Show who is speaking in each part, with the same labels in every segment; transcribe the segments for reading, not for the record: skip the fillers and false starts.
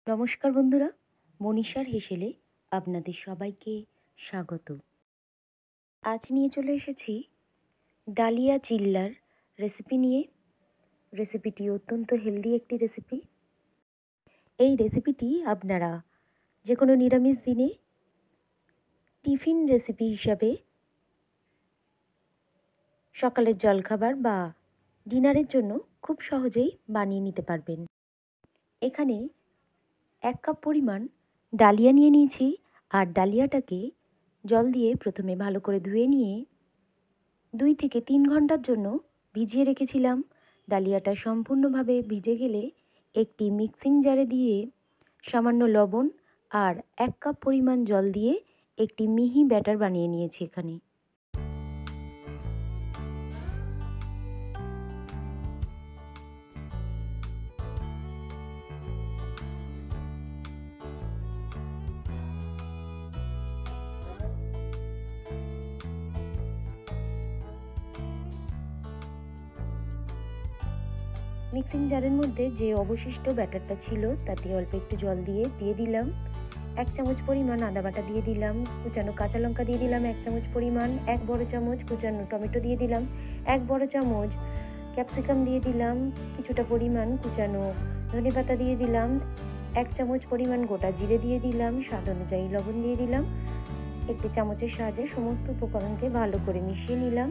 Speaker 1: নমস্কার বন্ধুরা, মনীষার হেসেলে আপনাদের সবাইকে স্বাগত। আজ নিয়ে চলে এসেছি ডালিয়া চিল্লার রেসিপি নিয়ে। রেসিপিটি অত্যন্ত হেলদি একটি রেসিপি। এই রেসিপিটি আপনারা যে কোনো নিরামিষ দিনে টিফিন রেসিপি হিসাবে সকালের জলখাবার বা ডিনারের জন্য খুব সহজেই বানিয়ে নিতে পারবেন। এখানে 1 কাপ পরিমাণ ডালিয়া নিয়ে নিয়েছি, আর ডালিয়াটাকে জল দিয়ে প্রথমে ভালো করে ধুয়ে নিয়ে 2 থেকে 3 ঘন্টার জন্য ভিজিয়ে রেখেছিলাম। ডালিয়াটা সম্পূর্ণভাবে ভিজে গেলে একটি মিক্সিং জারে দিয়ে সামান্য লবণ আর 1 কাপ পরিমাণ জল দিয়ে একটি মিহি ব্যাটার বানিয়ে নিয়েছি এখানে। মিক্সিং জারের মধ্যে যে অবশিষ্ট ব্যাটারটা ছিল তাতে অল্প একটু জল দিয়ে দিলাম 1 চামচ পরিমাণ আদা বাটা, দিয়ে দিলাম কুচানো কাঁচা লঙ্কা, দিয়ে দিলাম 1 চামচ পরিমাণ, 1 বড় চামচ কুচানো টমেটো দিয়ে দিলাম, 1 বড় চামচ ক্যাপসিকাম দিয়ে দিলাম, কিছুটা পরিমাণ কুচানো ধনেপাতা দিয়ে দিলাম, 1 চামচ পরিমাণ গোটা জিরে দিয়ে দিলাম, স্বাদ অনুযায়ী লবণ দিয়ে দিলাম। একটি চামচের সাহায্যে সমস্ত উপকরণকে ভালো করে মিশিয়ে নিলাম।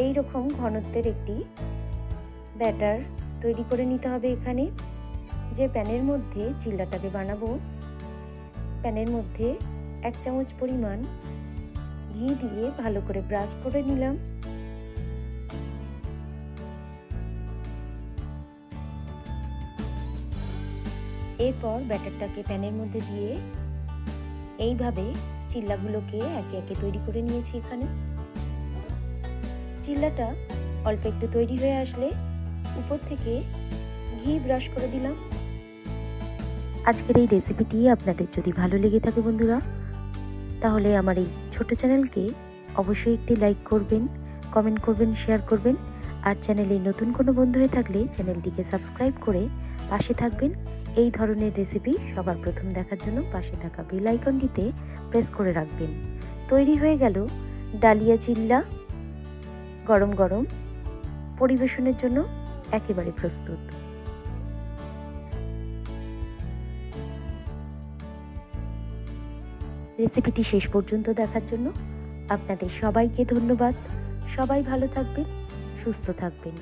Speaker 1: এই রকম ঘনত্বের একটি ব্যাটার তৈরি করে নিতে হবে। এখানে যে প্যানের মধ্যে চিল্লাটাকে বানাবো, প্যানের মধ্যে 1 চামচ পরিমাণ ঘি দিয়ে ভালো করে ব্রাশ করে নিলাম। এরপর ব্যাটারটাকে প্যানের মধ্যে দিয়ে এইভাবে চিল্লাগুলোকে একে একে তৈরি করে নিয়েছি। এখানে চিল্লাটা অল্প একটু তৈরি হয়ে আসলে উপর থেকে ঘি ব্রাশ করে দিলাম। আজকের এই রেসিপিটি আপনাদের যদি ভালো লেগে থাকে বন্ধুরা, তাহলে আমার এই ছোট চ্যানেলকে অবশ্যই একটি লাইক করবেন, কমেন্ট করবেন, শেয়ার করবেন। আর চ্যানেলে নতুন কোনো বন্ধু হয়ে থাকলে চ্যানেলটিকে সাবস্ক্রাইব করে পাশে থাকবেন। এই ধরনের রেসিপি সবার প্রথম দেখার জন্য পাশে থাকা বেল আইকনটিতে প্রেস করে রাখবেন। তৈরি হয়ে গেল ডালিয়া চিল্লা, গরম গরম পরিবেশনের জন্য একেবারে প্রস্তুত। রেসিপিটি শেষ পর্যন্ত দেখার জন্য আপনাদের সবাইকে ধন্যবাদ। সবাই ভালো থাকবেন, সুস্থ থাকবেন।